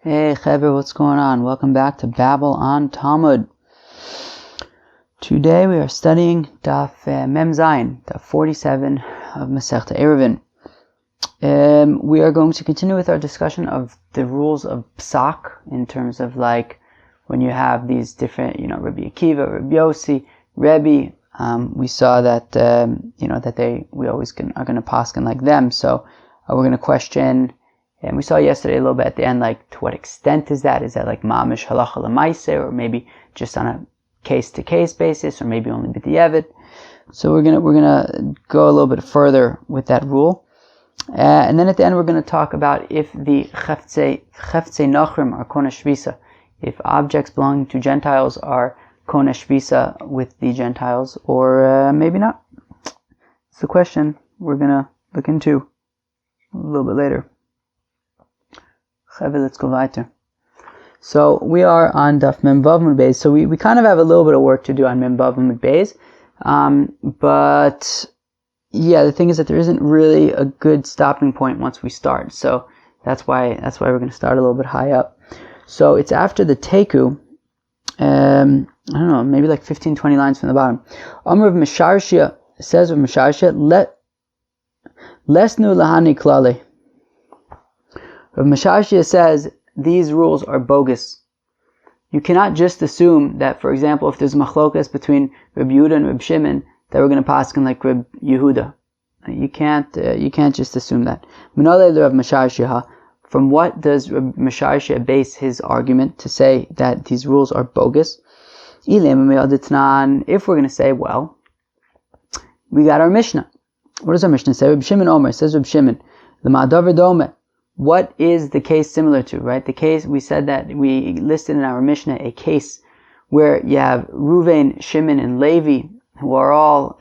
Hey Chaver, what's going on? Welcome back to Babel on Talmud. Today we are studying Daf Mem Zayin, Daf 47 of Masechta Ayruvin. We are going to continue with our discussion of the rules of psak in terms of like when you have these different, Rabbi Akiva, Rabbi Yossi, Rebbe. We saw that we always are going to paskin like them. So we're going to question. And we saw yesterday a little bit at the end, like, to what extent is that? Is that like mamish halacha l'maaseh, or maybe just on a case-to-case basis, or maybe only b'diavad? So we're gonna go a little bit further with that rule, and then at the end we're gonna talk about if the cheftzei nachrim are kona shvisa, if objects belonging to Gentiles are kona shvisa with the Gentiles, or maybe not. It's the question we're gonna look into a little bit later. Let's go weiter. So we are on Daf Mem Vav Amud Beis. So we kind of have a little bit of work to do on Mem Vav Amud Beis. But yeah, the thing is that there isn't really a good stopping point once we start. So that's why we're going to start a little bit high up. So it's after the Teku. I don't know, maybe like 15-20 lines from the bottom. Amr of Mesharshia says of Mesharshia, lesnu lahani klale. Rav Meshashia says these rules are bogus. You cannot just assume that, for example, if there's machlokas between Reb Yehuda and Reb Shimon, that we're going to paskin like Reb Yehuda. You can't just assume that. Rav Meshashia, from what does Rav Meshashia base his argument to say that these rules are bogus? If we're going to say, well, we got our Mishnah. What does our Mishnah say? Reb Shimon Omer, says Reb Shimon, l'ma'adav dome. What is the case similar to, right? The case, we said that we listed in our Mishnah a case where you have Reuven, Shimon, and Levi, who are all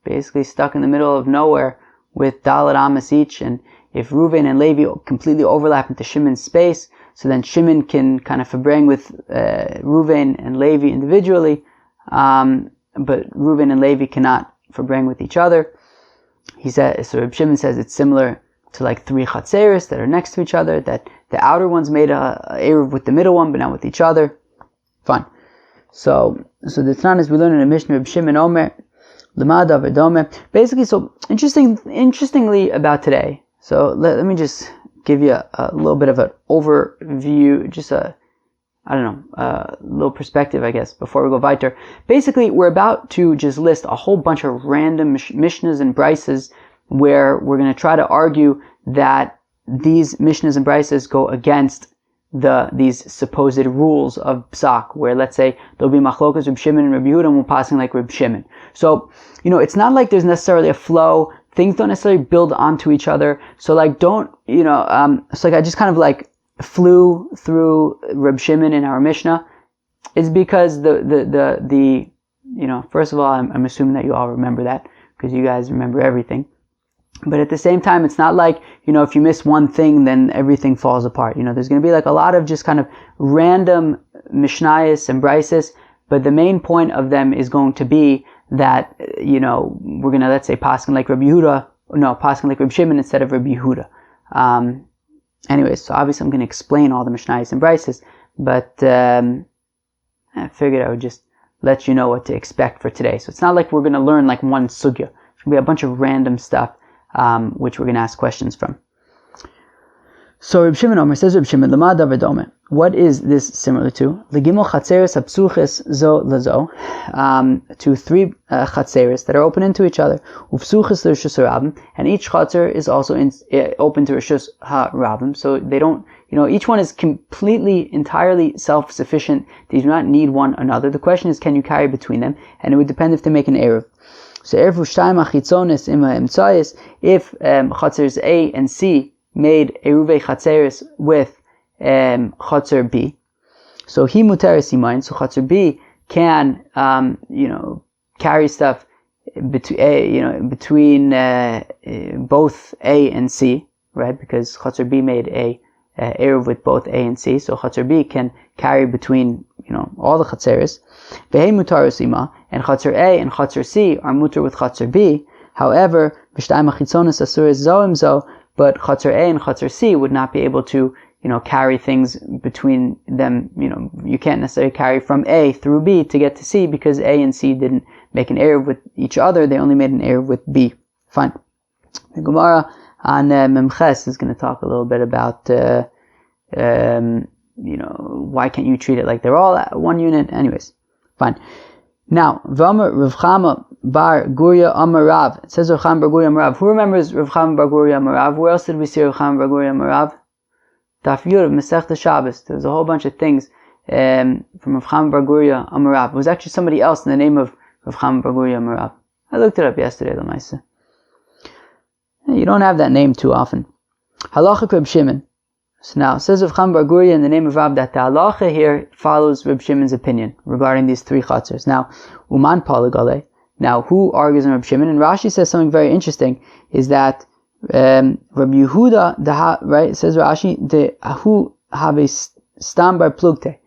basically stuck in the middle of nowhere with Dalet Amos each, and if Reuven and Levi completely overlap into Shimon's space, so then Shimon can kind of verbring with Reuven and Levi individually, but Reuven and Levi cannot verbring with each other. So Reb Shimon says it's similar to like three chatzeris that are next to each other, that the outer one's made a eruv with the middle one, but not with each other. Fine. So the Tanan, as we learn in the Mishnah, Reb Shimon Omer, Lemada V'Domer. Basically, so interestingly about today. So let me just give you a little bit of an overview, just a little perspective, I guess, before we go weiter. Basically, we're about to just list a whole bunch of random Mishnahs and Brises where we're going to try to argue that these Mishnahs and Brises go against these supposed rules of psak, where let's say there'll be machlokas Reb Shimon and Reb Yehuda, and we're passing like Reb Shimon. So, it's not like there's necessarily a flow. Things don't necessarily build onto each other. So like it's like I just kind of like flew through Reb Shimon in our Mishnah. It's because first of all, I'm assuming that you all remember that, because you guys remember everything. But at the same time, it's not like, if you miss one thing, then everything falls apart. There's going to be like a lot of just kind of random Mishnayos and Brises, but the main point of them is going to be that, we're going to, let's say, paskin like Reb Shimon instead of Reb Yehuda. Anyways, so obviously I'm going to explain all the Mishnayos and Brises, but I figured I would just let you know what to expect for today. So it's not like we're going to learn like one sugya. It's going to be a bunch of random stuff, which we're going to ask questions from. So Reb Shimon Omer says, Reb Shimon, Lamada V'Domer. What is this similar to? Legimel chatzeres hapsuches zo lazo, to three chatzeres that are open into each other. Ufsuches l'rishus harabim, and each chatzer is also open to rishus harabim. So they don't, each one is completely, entirely self-sufficient. They do not need one another. The question is, can you carry between them? And it would depend if they make an eruv. So eruv shtayim achitzones ima emtzayis, if chatzers A and C made eruvei chatzeres with Chatzer B, so he muteris imayin. So Chatzer B can, carry stuff between both A and C, right? Because Chatzer B made a eruv with both A and C, so Chatzer B can carry between, all the Chatzeres. Vehei mutaris ima, and Chatzer A and Chatzer C are muter with Chatzer B. However, b'shtayim achitzonos asur zoim zo, but Chatzer A and Chatzer C would not be able to, carry things between them. You can't necessarily carry from A through B to get to C because A and C didn't make an Eruv with each other. They only made an Eruv with B. Fine. The Gemara on Memches is going to talk a little bit about, why can't you treat it like they're all one unit? Anyways, fine. Now, V'amar Rav Chama bar Gurya Amar Rav. It says Rav Chama bar Gurya Amar Rav. Who remembers Rav Chama bar Gurya Amar Rav? Where else did we see Rav Chama bar Gurya Amar Rav? Daf Yud of Masechta Shabbos. There was a whole bunch of things from Rav Chama bar Gurya Amar Rav. It was actually somebody else in the name of Rav Chama bar Gurya Amar Rav. I looked it up yesterday, Lamaisa. You don't have that name too often. Halacha Reb Shimon. So now, it says Rav Chama bar Gurya in the name of Rav that the halacha here follows Reb Shimon's opinion regarding these 3 chatzers. Now, Uman Paligale. Now, who argues on Reb Shimon? And Rashi says something very interesting, is that Rabbi Yehuda, right? It says Rashi, who have a stam bar plugte,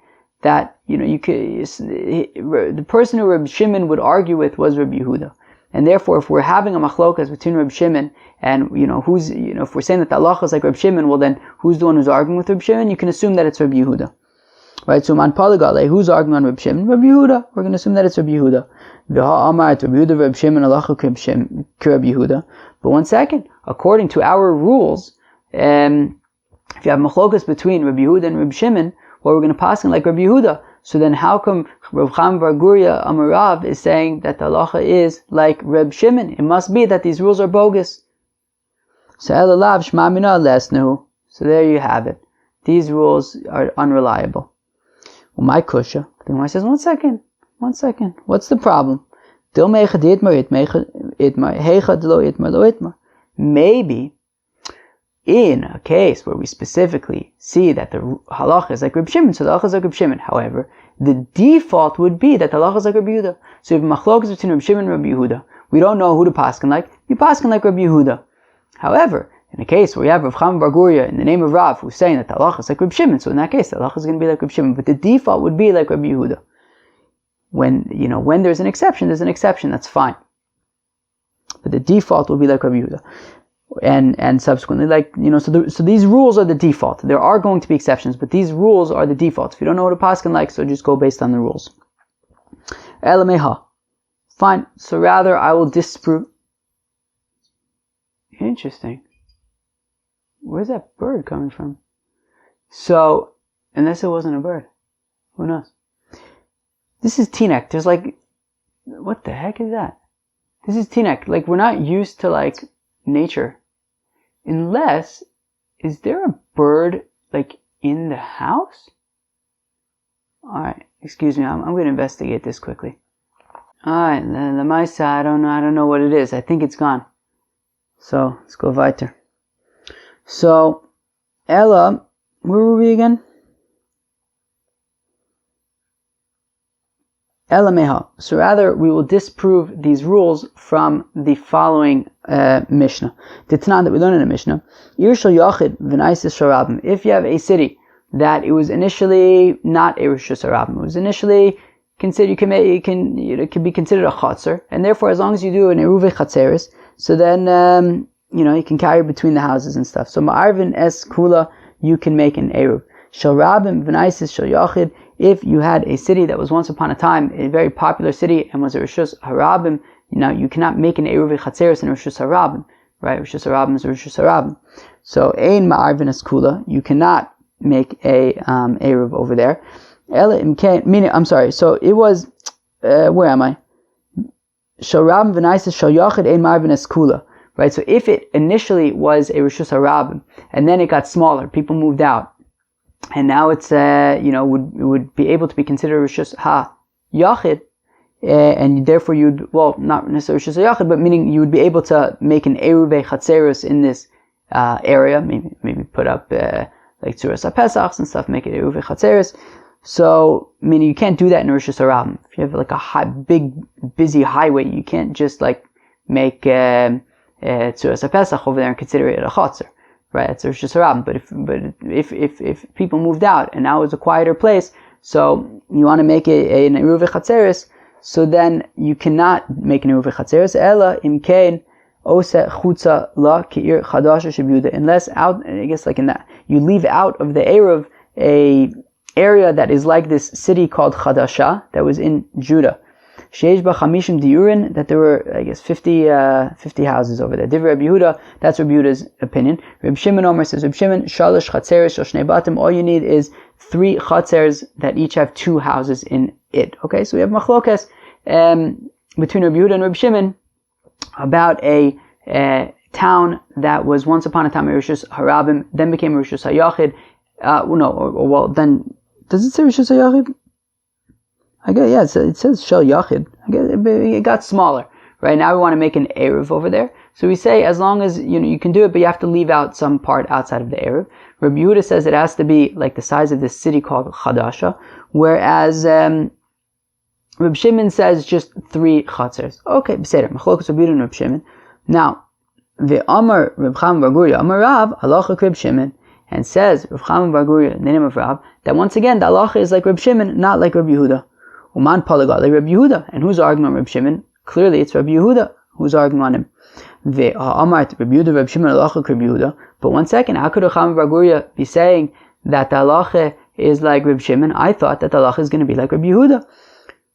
that the person who Reb Shimon would argue with was Rabbi Yehuda. And therefore, if we're having a machlokas between Reb Shimon and, if we're saying that the halacha is like Reb Shimon, well then, who's the one who's arguing with Reb Shimon? You can assume that it's Reb Yehuda. Right? So, man paligale, who's arguing on Reb Shimon? Reb Yehuda. We're going to assume that it's Reb Yehuda. V'ha amar et Reb Yehuda Reb Shimon halacha k'Reb Yehuda. But one second, according to our rules, if you have machlokas between Reb Yehuda and Reb Shimon, well, we're going to pass in like Reb Yehuda. So then how come Rav Chama bar Gurya Amar Rav is saying that the halacha is like Reb Shimon? It must be that these rules are bogus. So elalav shma mina lesnu. So there you have it. These rules are unreliable. Well, my kusha. The Gemara says, one second. What's the problem? Maybe in a case where we specifically see that the halacha is like Reb Shimon, so the halacha is like Reb Shimon. However, the default would be that the halacha is like Reb Yehuda. So if machlokas between Reb Shimon and Reb Yehuda, we don't know who to paskin like. You paskin like Reb Yehuda. However, in a case where you have Rav Chama bar Gurya in the name of Rav who's saying that the halacha is like Reb Shimon, so in that case the halacha is going to be like Reb Shimon, but the default would be like Reb Yehuda. When there's an exception, that's fine. But the default will be like Reb Yehuda. And subsequently, so these rules are the default. There are going to be exceptions, but these rules are the default. If you don't know what a paskin like, so just go based on the rules. Elameha. Fine. So rather, I will disprove. Interesting. Where's that bird coming from? So, unless it wasn't a bird. Who knows? This is Teaneck. There's what the heck is that? This is Teaneck. We're not used to nature. Unless, is there a bird in the house? Alright, excuse me, I'm going to investigate this quickly. Alright, the mice, I don't know what it is. I think it's gone. So, let's go weiter. So, Ella, where were we again? Ella meha. So rather, we will disprove these rules from the following Mishnah. The Tanan that we learned in the Mishnah. If you have a city that it was initially not a Rishus Harabim, it was initially considered, it can be considered a Chatzar, and therefore, as long as you do an Eruve Chatzeris, so then you can carry between the houses and stuff. So Ma'arvin es Kula, you can make an Eruv. Shal Rabim v'naisis shal Yachid. If you had a city that was once upon a time a very popular city and was a Rishus Harabim, you cannot make an Eruv Chatzeris in a Rishus Harabim, right? Rishus Harabim is a Rishus Harabim. So Ein Ma'arvin es Kula, you cannot make a Eruv over there. So it was, where am I? Shal Rabim v'naisis shal Yachid Ein Ma'arvin es Kula. Right, so if it initially was a Rishus Harabim, and then it got smaller, people moved out, and now it's, would be able to be considered Rishus Ha-Yachid, and therefore not necessarily Rishus Ha-Yachid, but meaning you would be able to make an Eruve Chatzeros in this area, maybe put up Tzuras HaPesachs and stuff, make it Eruve Chatzeros. So, meaning you can't do that in Rishus Harabim. If you have big, busy highway, you can't just make Tzuras HaPesach over there and consider it a Chatzar. Right, it's Rishus Harabim. But if people moved out and now it's a quieter place, so you want to make an Eruve Chatzeris, so then you cannot make an Eruve Chatzeris. Ella imkein ose chutza la ki'ir chadasha shebuda. Unless out, I guess in that you leave out of the Eruv a area that is like this city called Chadasha that was in Judah. Sheish ba chamishim diurin, that there were, I guess, 50 houses over there. Divrei Rabbi Yehuda, that's Rabbi Yehuda's opinion. Rabbi Shimon Omer says, Rabbi Shimon, shalosh chatzeres shel shnei batim, all you need is 3 chatzers that each have 2 houses in it. Okay, so we have machlokes between Rabbi Yehuda and Rabbi Shimon about a town that was once upon a time Rishus Harabim, then became Rishus HaYachid. Well, then, does it say Rishus HaYachid? I guess, yeah, it says Shel Yachid. I guess it got smaller. Right now we want to make an Eruv over there. So we say as long as, you can do it, but you have to leave out some part outside of the Eruv. Rabbi Yehuda says it has to be like the size of this city called Chadasha, whereas Rabbi Shimon says just 3 chatzers. Okay, Beseder. Machlokas Rabbi Yehuda and Rabbi Shimon. Now, the Amar Reb Chaim Bar Guria Amar Rav halacha Reb Shimon, and says Reb Chaim Bar Guria, the name of Rav, that once again the halacha is like Reb Shimon, not like Rabbi Yehuda. Uman Palagat like Rabbi Yehuda, and who's arguing on Reb Shimon? Clearly, it's Rabbi Yehuda who's arguing on him. The Amar Rabbi Yehuda Reb Shimon halacha Rabbi Yehuda. But one second, how could Reb Chaim Bar Guria be saying that the halacha is like Reb Shimon? I thought that the halacha is going to be like Rabbi Yehuda.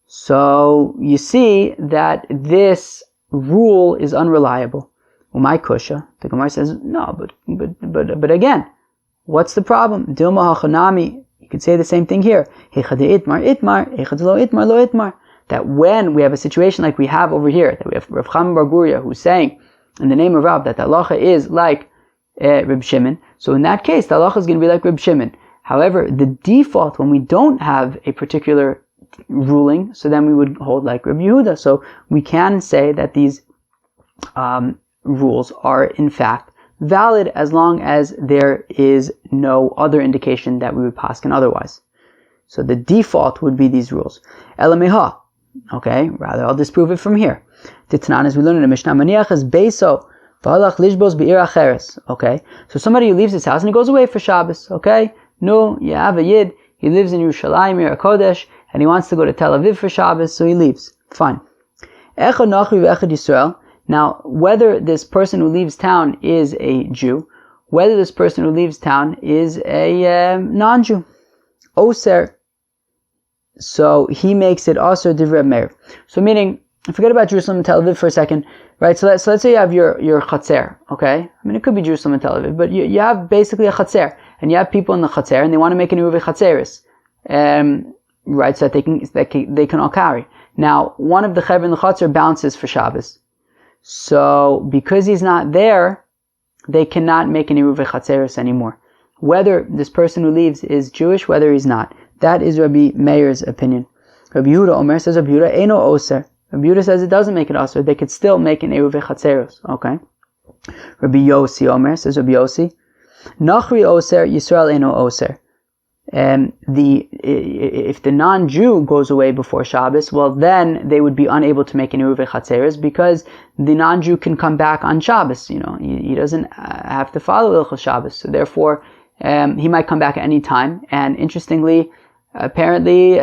So you see that this rule is unreliable. Umay kusha, the Gemara says no, but again, what's the problem? Dilma hachanami. You could say the same thing here. That when we have a situation like we have over here, that we have Rav Chaim Bar Guria who's saying in the name of Rav that the halacha is like Reb Shimon, so in that case the halacha is going to be like Reb Shimon. However, the default when we don't have a particular ruling, so then we would hold like Reb Yehuda. So we can say that these rules are in fact valid as long as there is no other indication that we would paskin otherwise. So the default would be these rules. Elameha. Okay, rather I'll disprove it from here. Titnan, as we learn in the Mishnah, maniach is beso v'halach lishbos be'ir acheres. Okay, so somebody who leaves his house and he goes away for Shabbos. Okay, no, you have a yid, he lives in Yerushalayim, Ir HaKodesh, and he wants to go to Tel Aviv for Shabbos, so he leaves. Fine. Echad Nachri v'echad Yisrael. Now, whether this person who leaves town is a Jew, whether this person who leaves town is a non-Jew, Oser, so he makes it also Divrei Meir. So meaning, forget about Jerusalem and Tel Aviv for a second, right? So let's say you have your chatzer, okay? I mean, it could be Jerusalem and Tel Aviv, but you have basically a chatzer, and you have people in the chatzer, and they want to make an Eruv chatzeris, right? So that they can all carry. Now, one of the chaver in the chatzer bounces for Shabbos. So, because he's not there, they cannot make an Eruv Chatzeris anymore. Whether this person who leaves is Jewish, whether he's not. That is Rabbi Meir's opinion. Rabbi Yehuda Omer says Rabbi Yehuda Eino Oser. Rabbi Yehuda says it doesn't make it Oser. They could still make an Eruv Chatzeris. Okay. Rabbi Yossi Omer says Rabbi Yossi Nachri Oser Yisrael Eino Oser. If the non-Jew goes away before Shabbos, well then they would be unable to make an Eruv Chatzeris because the non-Jew can come back on Shabbos. He doesn't have to follow Ilchos Shabbos, so therefore he might come back at any time. And interestingly, apparently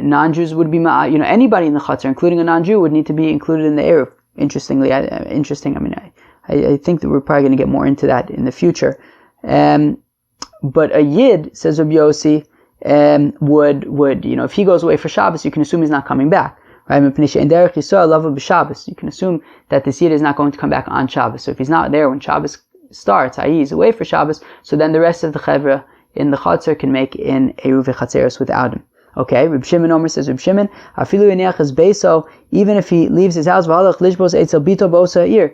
non-Jews would be, anybody in the Chatzer, including a non-Jew, would need to be included in the Eruv. Interesting. I think that we're probably going to get more into that in the future. But a Yid, says Rabbi Yossi, would if he goes away for Shabbos, you can assume he's not coming back. Right? You can assume that this Yid is not going to come back on Shabbos. So if he's not there when Shabbos starts, i.e. he's away for Shabbos, so then the rest of the Chevra in the Chatzar can make in Eruv Chatzeris without him. Okay, Reb Shimon Omer says, Reb Shimon, afilu yeniach es beiso, even if he leaves his house, v'halach lishbos eitzel bito b'osa ha'ir.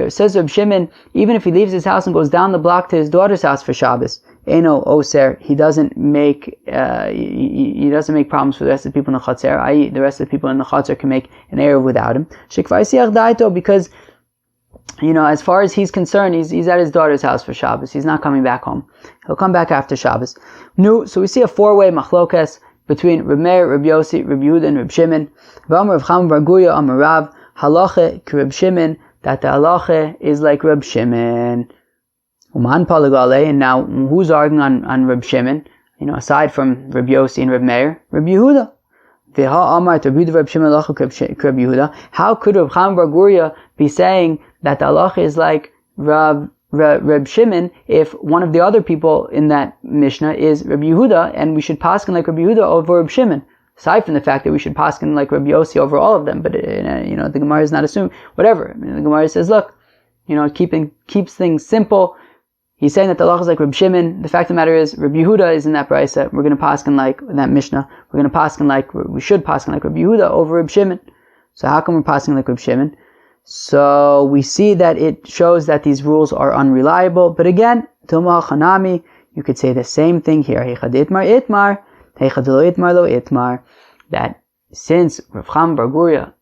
Says Reb Shimon, even if he leaves his house and goes down the block to his daughter's house for Shabbos, Eno Oser, he doesn't make problems for the rest of the people in the Chatzer, i.e. the rest of the people in the Chatzer can make an Eruv without him. Because, as far as he's concerned, he's at his daughter's house for Shabbos. He's not coming back home. He'll come back after Shabbos. So we see a 4-way machlokes between Reb Meir, Reb Yossi, Reb Yehuda, and Reb Shimon. Reb Chaim Bar Guria Amar Rav, halacha k'Reb Shimon, that the halacha is like Reb Shimon. And now, who's arguing on Reb Shimon? Aside from Reb Yossi and Reb Meir, Reb Yehuda. How could Reb Chaim Bar Guria be saying that the halacha is like Reb Reb Shimon if one of the other people in that Mishnah is Reb Yehuda, and we should paskin like Reb Yehuda over Reb Shimon. Aside from the fact that we should paskin like Reb Yossi over all of them, but the Gemara is not assuming whatever. I mean, the Gemara says, look, keeps things simple. He's saying that the halacha is like Reb Shimon. The fact of the matter is, Reb Yehuda is in that brisa. We're going to paskin like that Mishnah. We should paskin like Reb Yehuda over Reb Shimon. So how come we're paskin like Reb Shimon? So we see that it shows that these rules are unreliable. But again, Tilma Chanami, you could say the same thing here. Itmar, that since Rav Cham Bar Guria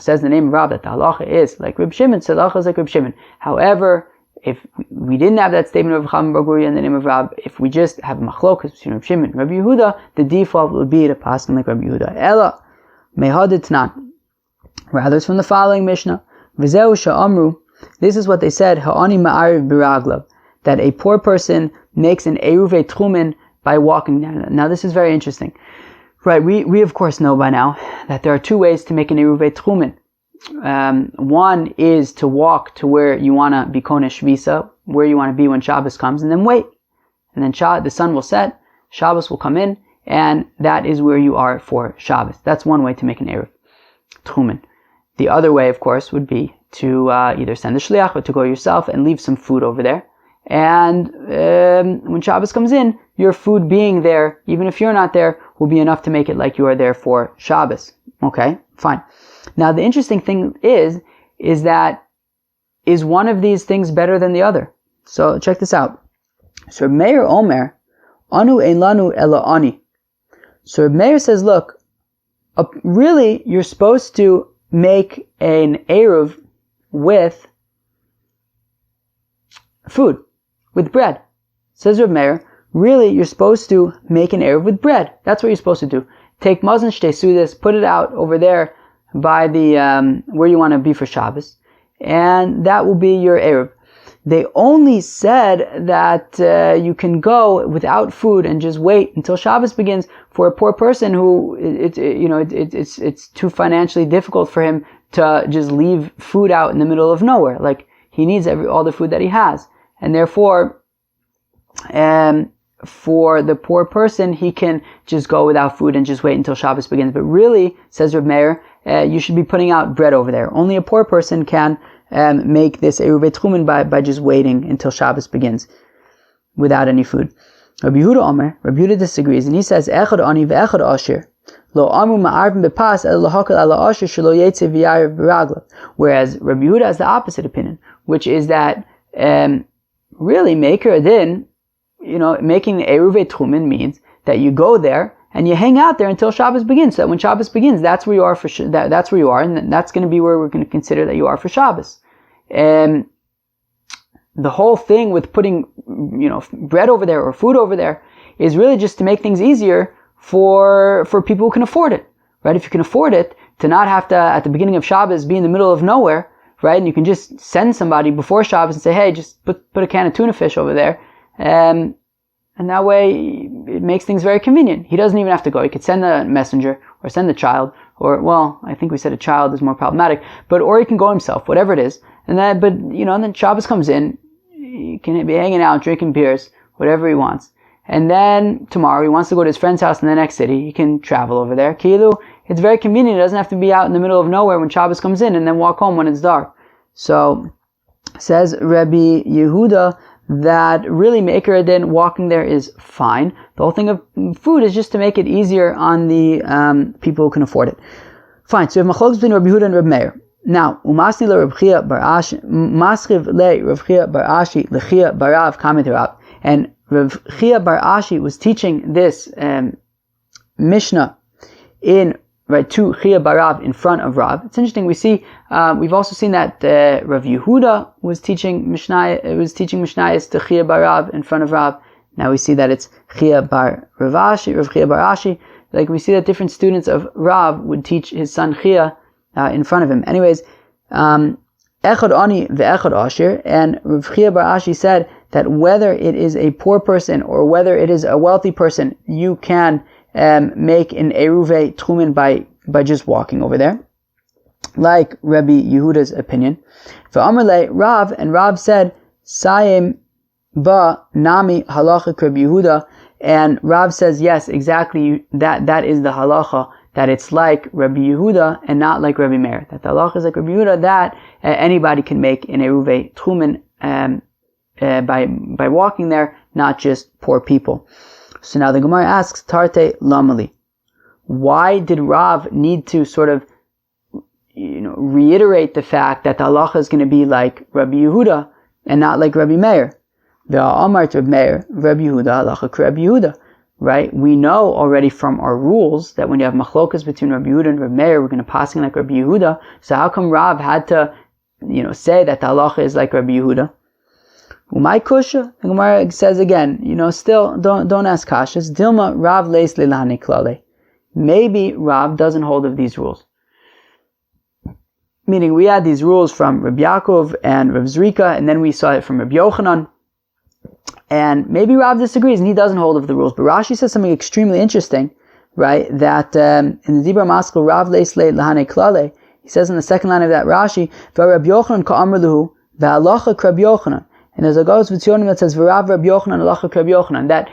says the name of Rav, that the halacha is like Reb Shimon, so the halacha is like Reb Shimon. However, if we didn't have that statement of Rav Cham Bar Guria in the name of Rav, if we just have machlokas between Reb Shimon and Reb Yehuda, the default would be to pass like Reb Yehuda. Ela mehaditnan. Rather, it's from the following Mishnah. V'zeu she'amru. This is what they said. Ha'ani ma'ariv biraglav. That a poor person makes an Ayruvin tchumen by walking down. Now, this is very interesting. Right, we of course know by now that there are two ways to make an Ayruvin tchumen. One is to walk to where you want to be konesh visa, where you want to be when Shabbos comes, and then wait. And then the sun will set, Shabbos will come in, and that is where you are for Shabbos. That's one way to make an Eruv tchumen. The other way, of course, would be to either send the shliach or to go yourself and leave some food over there. And when Shabbos comes in, your food being there, even if you're not there, will be enough to make it like you are there for Shabbos. Okay, fine. Now, the interesting thing is that is one of these things better than the other? So check this out. So Meir Omer, Anu ein lanu ela ani. So Meir says, look, really, you're supposed to make an Eruv with food, with bread. Says Reb Meir, really, you're supposed to make an Eruv with bread. That's what you're supposed to do. Take Mazen Shtei Sudas, put it out over there by the where you want to be for Shabbos, and that will be your Eruv. They only said that you can go without food and just wait until Shabbos begins for a poor person who it's too financially difficult for him to just leave food out in the middle of nowhere. Like, he needs all the food that he has, and therefore, for the poor person, he can just go without food and just wait until Shabbos begins. But really, says Reb Meir, you should be putting out bread over there. Only a poor person can make this Ayruvin tchumen by just waiting until Shabbos begins without any food. Rabbi Yehuda Omer, Rabbi Yehuda disagrees, and he says, Echad ani ve'echad ashir. Lo amu ma'arvim bepas el lahakal ala ashir shelo yetze v'yariv b'raglav. Whereas Rabbi Yehuda has the opposite opinion, which is that really making the Ayruvin tchumen means that you go there and you hang out there until Shabbos begins. So that when Shabbos begins, that's where you are that's where you are, and that's going to be where we're going to consider that you are for Shabbos. And the whole thing with putting, bread over there or food over there is really just to make things easier for people who can afford it, right? If you can afford it, to not have to, at the beginning of Shabbos, be in the middle of nowhere, right? And you can just send somebody before Shabbos and say, hey, just put a can of tuna fish over there. And that way, it makes things very convenient. He doesn't even have to go. He could send a messenger or send a child, or, well, I think we said a child is more problematic, or he can go himself, whatever it is. And then Shabbos comes in, he can be hanging out, drinking beers, whatever he wants. And then tomorrow he wants to go to his friend's house in the next city. He can travel over there. Kilu, it's very convenient. He doesn't have to be out in the middle of nowhere when Shabbos comes in and then walk home when it's dark. So, says Rabbi Yehuda, that really Me'ikar Adin walking there is fine. The whole thing of food is just to make it easier on the people who can afford it. Fine. So we have machlokes between Rabbi Yehuda and Rabbi Meir. Now, umasni le Rabbi Chia bar Ashi, maschriv le Rabbi Chia bar Ashi lechia barav kamet Rav. And Rabbi Chia bar Ashi was teaching this Mishnah to Chia barav in front of Rav. It's interesting. We see we've also seen that Rav Yehuda was teaching Mishnayos to Chia barav in front of Rav. Now we see that it's Chia bar Rav Chia bar Ashi. Like, we see that different students of Rav would teach his son Chia in front of him. Anyways, Echad ani ve'echad ashir, and Rav Chia bar Ashi said that whether it is a poor person or whether it is a wealthy person, you can make an Ayruvin tchumen by just walking over there, like Rabbi Yehuda's opinion. For Amrle Rav, and Rav said, Sayim ba nami halacha Rabbi Yehuda, and Rav says yes, exactly that is the halacha, that it's like Rabbi Yehuda and not like Rabbi Meir. That the halacha is like Rabbi Yehuda, that anybody can make in Eruve Tchumen by walking there, not just poor people. So now the Gemara asks, Tarte Lamali, why did Rav need to sort of reiterate the fact that the halacha is going to be like Rabbi Yehuda and not like Rabbi Meir? Ve'amart Rabbi Meir, Rabbi Yehuda, halacha Rabbi Yehuda. Right? We know already from our rules that when you have machlokas between Rabbi Yehuda and Rabbi Meir, we're going to pass like Rabbi Yehuda. So how come Rav had to, say that the halacha is like Rabbi Yehuda? Umay kusha, the Gemara says again, still don't ask kashas. Dilma Rav leis lilani klale. Maybe Rav doesn't hold of these rules. Meaning we had these rules from Rabbi Yaakov and Rav Zrika, and then we saw it from Rabbi Yochanan. And maybe Rav disagrees and he doesn't hold of the rules. But Rashi says something extremely interesting, right? That in the Dibra Maskal, Rav leis lahane klale, he says in the second line of that Rashi, Rabbi Yochanan ka'amr luhu, ve'halacha Rabbi Yochanan. And there's a Gauz V'tzionim that says, V'rav Rabbi Yochanan, halacha Rabbi Yochanan. That,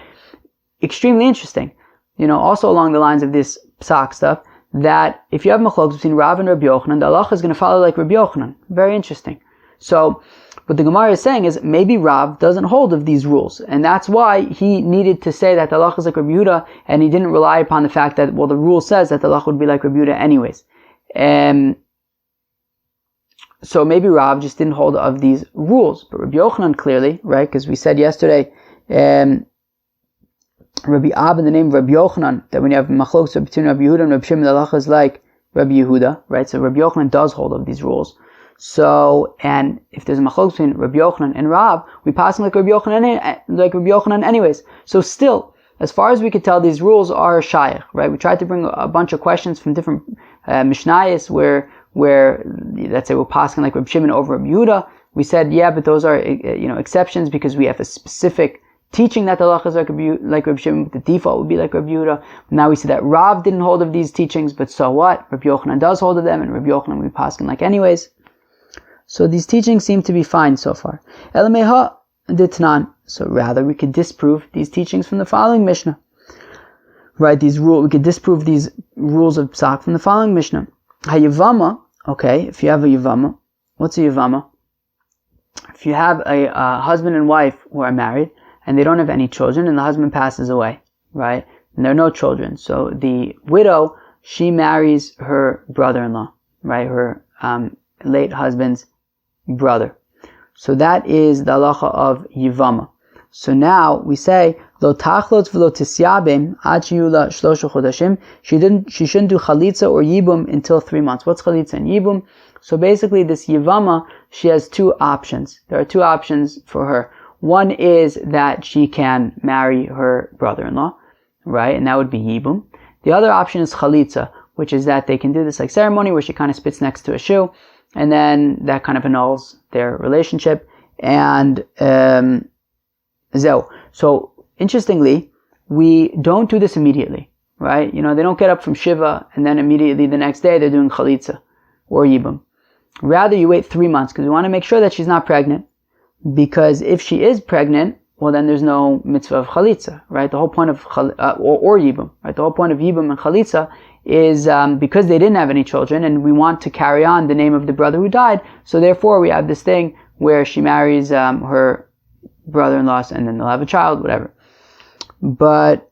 extremely interesting. Also along the lines of this psak stuff, that if you have machlokes between Rav and Rabbi Yochanan, the halacha is going to follow like Rabbi Yochanan. Very interesting. So, what the Gemara is saying is, maybe Rav doesn't hold of these rules, and that's why he needed to say that the halacha is like Rabbi Yehuda, and he didn't rely upon the fact that, the rule says that the halacha would be like Rabbi Yehuda anyways. So maybe Rav just didn't hold of these rules, but Rabbi Yochanan clearly, right, because we said yesterday, Rabbi Ab in the name of Rabbi Yochanan, that when you have machlokes between Rabbi Yehuda and Rabbi Shimon, the halacha is like Rabbi Yehuda, right? So Rabbi Yochanan does hold of these rules. So, and if there's a machlokes between Rabbi Yochanan and Rav, we pass them like Rabbi Yochanan anyways. So still, as far as we could tell, these rules are shaykh, right? We tried to bring a bunch of questions from different mishnayos where let's say we're passing like Rabbi Shimon over Rabbi Yehuda. We said, yeah, but those are exceptions because we have a specific teaching that the halacha is like Rabbi Shimon, but the default would be like Rabbi Yehuda. Now we see that Rav didn't hold of these teachings, but so what? Rabbi Yochanan does hold of them, and Rabbi Yochanan we passing like anyways. So these teachings seem to be fine so far. Elameha ditnan. So rather we could disprove these teachings from the following Mishnah. Right, we could disprove these rules of psak from the following Mishnah. Hayavama, okay, if you have a yavama, what's a yavama? If you have a husband and wife who are married, and they don't have any children, and the husband passes away, right? And there are no children. So the widow, she marries her brother-in-law, right? Her late husband's brother. So that is the halacha of yivama. So now we say, Lo tachlot v'lo tisyabim ad sheyula shlosha chodashim. She shouldn't do chalitza or yibum until 3 months. What's chalitza and yibum? So basically this yivama, she has two options. There are two options for her. One is that she can marry her brother-in-law, right? And that would be yibum. The other option is chalitza, which is that they can do this like ceremony where she kind of spits next to a shoe, and then that kind of annuls their relationship. And so interestingly, we don't do this immediately, right? They don't get up from Shiva and then immediately the next day they're doing chalitza or yibum. Rather, you wait 3 months because we want to make sure that she's not pregnant. Because if she is pregnant, well then there's no mitzvah of chalitza, right? The whole point of or yibum, right? The whole point of yibum and chalitza is because they didn't have any children, and we want to carry on the name of the brother who died. So therefore, we have this thing where she marries her brother-in-law, and then they'll have a child, whatever. But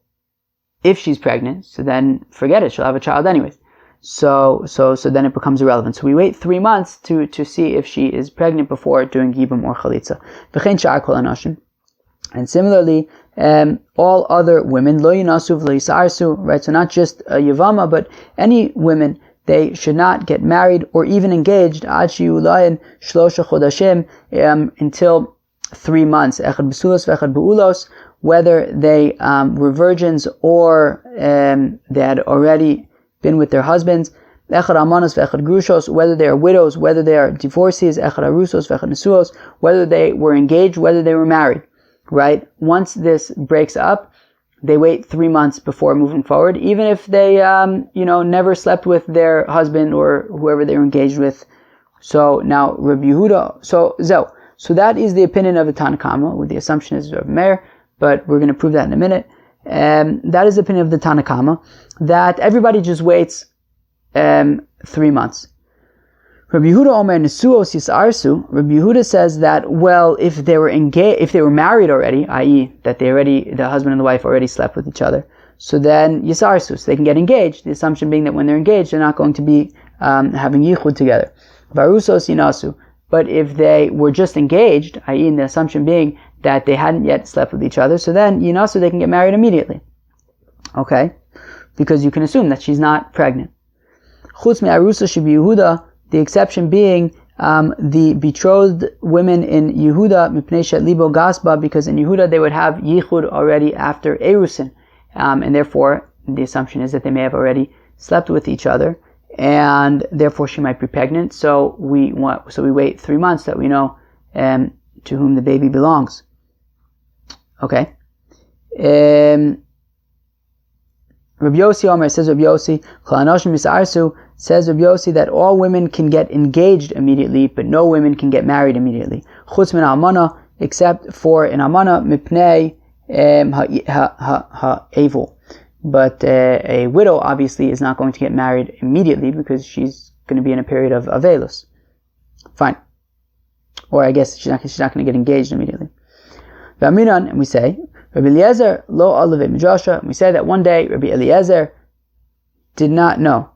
if she's pregnant, so then forget it; she'll have a child anyways. So then it becomes irrelevant. So we wait 3 months to see if she is pregnant before doing yibum or chalitza. And similarly, all other women, lo yinasu v'lo yisarsu, right? So not just a yavama, but any women, they should not get married or even engaged ad sheyulayin shlosha chodashim until 3 months. Echad b'sulos v'echad b'ulos, whether they were virgins or they had already been with their husbands, echad almanos ve'echad grushos, whether they are widows, whether they are divorcees, echad arusos ve'echad nesuos, whether they were engaged, whether they were married, right? Once this breaks up, they wait 3 months before moving forward, even if they, never slept with their husband or whoever they were engaged with. So now Rabbi Yehuda, so So that is the opinion of the Tanna Kama, with the assumption is of Meir, but we're going to prove that in a minute. That is the opinion of the Tanna Kama, that everybody just waits 3 months. Rabbi Yehuda Omer Nesuos Yisarsu. Rabbi Yehuda says that, well, if they were married already, i.e., that the husband and the wife already slept with each other, so then Yisarsu, so they can get engaged. The assumption being that when they're engaged, they're not going to be having yichud together. Varusos Yinasu. But if they were just engaged, i.e., in the assumption being that they hadn't yet slept with each other, so then Yinasu, they can get married immediately. Okay? Because you can assume that she's not pregnant. Chutz me'arusa shebi Yehuda, the exception being the betrothed women in Yehuda, mipnei shet libo gasba, because in Yehuda they would have yichud already after Erusin, and therefore the assumption is that they may have already slept with each other, and therefore she might be pregnant. So we wait 3 months that we know to whom the baby belongs. Okay. Rabbi Yossi Omer, says Rabbi Yossi, says Rabbi Yossi that all women can get engaged immediately, but no women can get married immediately. Chutz min almana, except for an almana mipnei ha'evul. But a widow obviously is not going to get married immediately because she's going to be in a period of avelus. Fine. Or I guess she's not going to get engaged immediately. And we say, Rabbi Eliezer lo alave midrasha. And we say that one day Rabbi Eliezer did not know.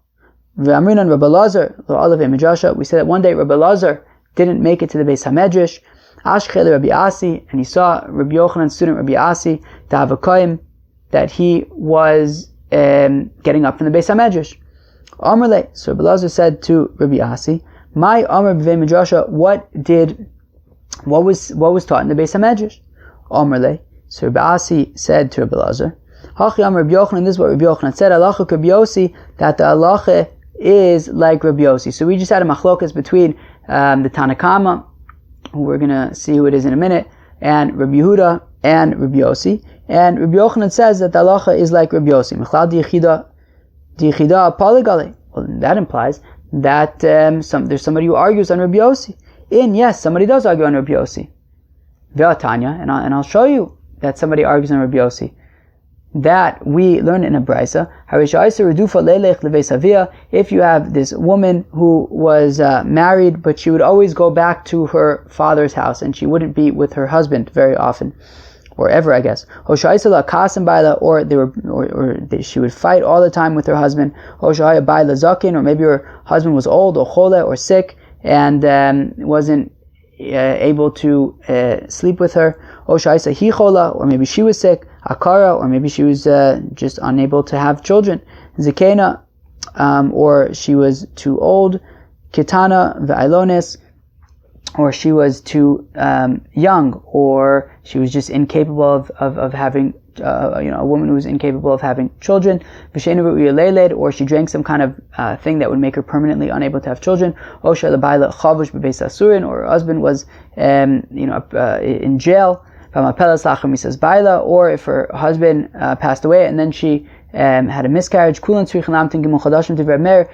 V'amrinan Rabbi Lazar lo alave midrasha. We say that one day Rabbi Lazar didn't make it to the Beis Hamedrash. Ashchele Rabbi Asi, and he saw Rabbi Yochanan's student Rabbi Asi ta'avakoyim, that he was getting up from the Beis Hamedrash. Amrle, so Rabbi Lazar said to Rabbi Asi, "My Amr b'vei midrasha, what was taught in the Beis Hamedrash?" Amrle, so Rabbi Asi said to Rabbi Lazar, Hachi Amr Rabbi Yochanan, this is what Rabbi Yochanan said, Halacha Rabbi Yossi, that the halacha is like Rabbi Yossi. So we just had a machlokas between the Tanna Kama, who we're going to see who it is in a minute, and Rabbi Yehuda and Rabbi Yossi. And Rabbi Yochanan says that the halacha is like Rabbi Yossi. Mechlal diyichida poligale. Well, that implies that there's somebody who argues on Rabbi Yossi. Yes, somebody does argue on Rabbi Yossi. Ve'atanya, and I'll show you that somebody argues on Rabbi Yossi. That we learn in a brisa. If you have this woman who was married, but she would always go back to her father's house, and she wouldn't be with her husband very often, or ever, I guess. Or she would fight all the time with her husband. Or maybe her husband was old or chole or sick and wasn't able to sleep with her. Or maybe she was sick. Akara, or maybe she was just unable to have children. Zikena, or she was too old. Kitana ve'ailones, or she was too young, or she was just incapable of having, a woman who was incapable of having children. Or she drank some kind of thing that would make her permanently unable to have children. Or her husband was, in jail. Or if her husband passed away and then she had a miscarriage. Reb Meir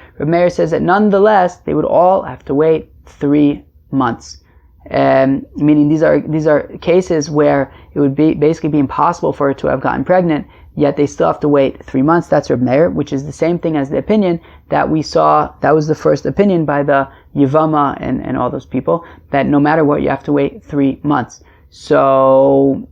says that nonetheless they would all have to wait 3 months. Meaning these are cases where it would basically be impossible for her to have gotten pregnant, yet they still have to wait 3 months. That's Reb Meir, which is the same thing as the opinion that we saw. That was the first opinion by the Yevama and all those people, that no matter what you have to wait 3 months. So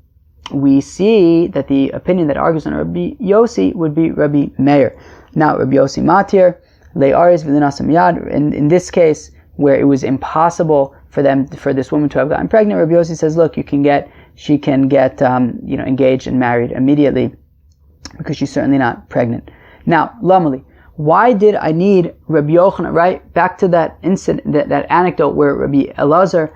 we see that the opinion that argues on Rabbi Yossi would be Rabbi Meir. Now Rabbi Yossi Matir, Le'aris v'linasam yad. In this case, where it was impossible for this woman to have gotten pregnant, Rabbi Yossi says, look, she can get engaged and married immediately because she's certainly not pregnant. Now, Lamali, why did I need Rabbi Yochanan? Right back to that incident, that anecdote where Rabbi Elazar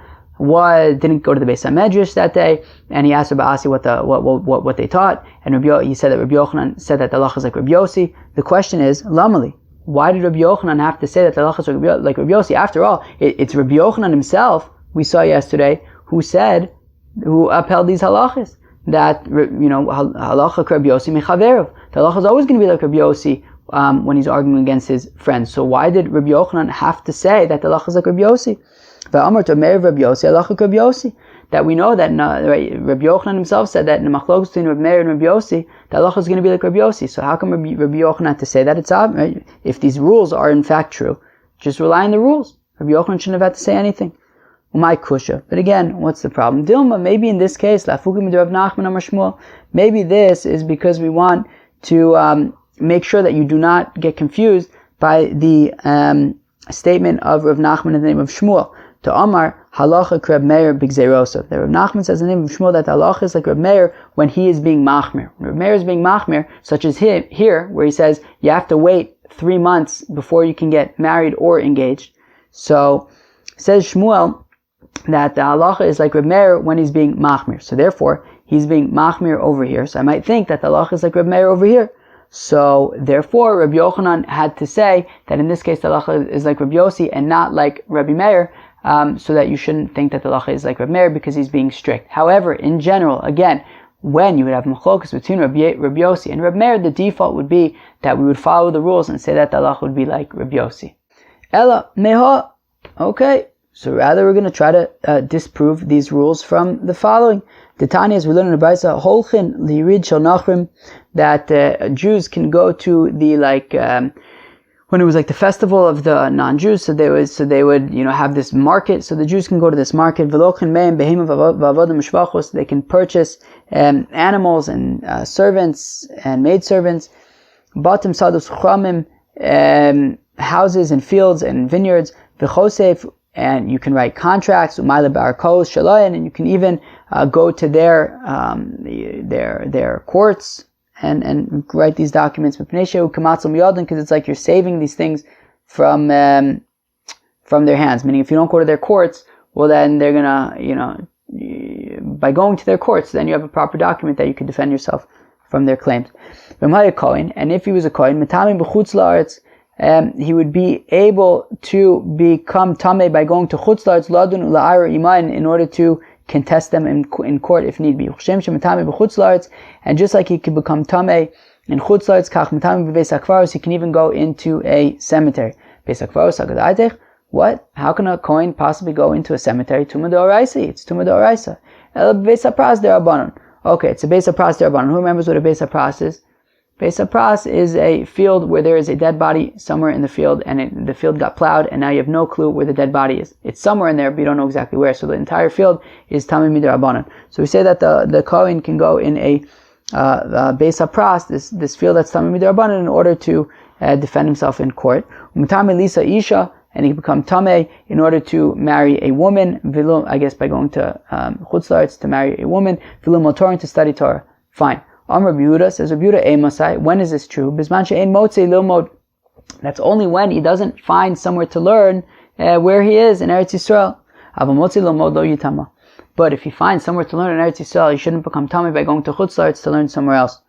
didn't go to the Beis Hamedrash that day, and he asked Rabbi Asi what they taught, and he said that Rabbi Yochanan said that the halacha is like Rabbi Yossi. The question is, Lamali, why did Rabbi Yochanan have to say that the halacha is like Rabbi Yossi? After all, it's Rabbi Yochanan himself, we saw yesterday, who upheld these halachas, that halacha Rabbi Yossi mechaverov. The halacha is always going to be like Rabbi Yossi when he's arguing against his friends. So why did Rabbi Yochanan have to say that the halacha is like Rabbi Yossi? That we know that Rabbi Yochanan himself said that in the machlokes between Rabbi Meir and Rabbi Yossi, the halacha is going to be like Rabbi Yossi. So how come Rabbi Yochanan had to say that? It's obvious. Right? If these rules are in fact true, just rely on the rules. Rabbi Yochanan shouldn't have had to say anything. My kusha. But again, what's the problem? Dilma, maybe in this case, maybe this is because we want to make sure that you do not get confused by the statement of Rav Nachman in the name of Shmuel. To Omar, halacha Reb Meir b'gzeirosov. That Rav Nachman says in the name of Shmuel that halacha is like Reb Meir when he is being machmir. When Reb Meir is being machmir, such as here, where he says you have to wait 3 months before you can get married or engaged. So, says Shmuel that the halacha is like Reb Meir when he's being machmir. So therefore, he's being machmir over here. So I might think that the halacha is like Reb Meir over here. So therefore, Rabbi Yochanan had to say that in this case the halacha is like Rabbi Yossi and not like Rabbi Meir, so that you shouldn't think that the halacha is like Rabbi Meir because he's being strict. However, in general, again, when you would have machlokas between Rabbi Yossi and Rabbi Meir, the default would be that we would follow the rules and say that the halacha would be like Rabbi Yossi. Ella meha, okay. So rather, we're going to try to disprove these rules from the following. The Tanya, as we learn in the Brisa, Holchin lirid shel nachrim, that Jews can go to the when it was like the festival of the non-Jews, so they would have this market. So the Jews can go to this market. Velochin meim behema v'avodim mishvachos. They can purchase animals and servants and maidservants. Batim sadus chramim, houses and fields and vineyards. V'chosef. And you can write contracts, and you can even go to their courts and write these documents because it's like you're saving these things from their hands. Meaning, if you don't go to their courts, well, then they're gonna, by going to their courts, then you have a proper document that you can defend yourself from their claims. And if he was a kohen, he would be able to become tameh by going to chutz la'aretz ladun ula'ar iman in order to contest them in court if need be. And just like he could become tameh in chutz la'aretz, kach tameh b'beis hakvaros, he can even go into a cemetery. Beis hakvaros hagadaitech. What? How can a kohen possibly go into a cemetery? Tumah d'oraisa. It's tumah d'oraisa. El beis hapras d'rabanan. Okay, it's a beis hapras d'rabanan. Who remembers what a beis hapras is? Beis hapras is a field where there is a dead body somewhere in the field, and the field got plowed, and now you have no clue where the dead body is. It's somewhere in there, but you don't know exactly where. So the entire field is tamei midrabanan. So we say that the kohen can go in a beis hapras, this field that's tamei midrabanan, in order to defend himself in court. U'tamei lisa isha, and he can become tamei in order to marry a woman. Vilum, I guess by going to chutz la'aretz to marry a woman. Vilum motorin, to study Torah. Fine. Rabbi Yehuda says, Rabbi Yehuda, Masai. When is this true? Bisman she'ein motzei lilmod. That's only when he doesn't find somewhere to learn where he is in Eretz Yisrael. Ava motzei lilmod lo yitama. But if he finds somewhere to learn in Eretz Yisrael, he shouldn't become tamei by going to chutz la'aretz to learn somewhere else.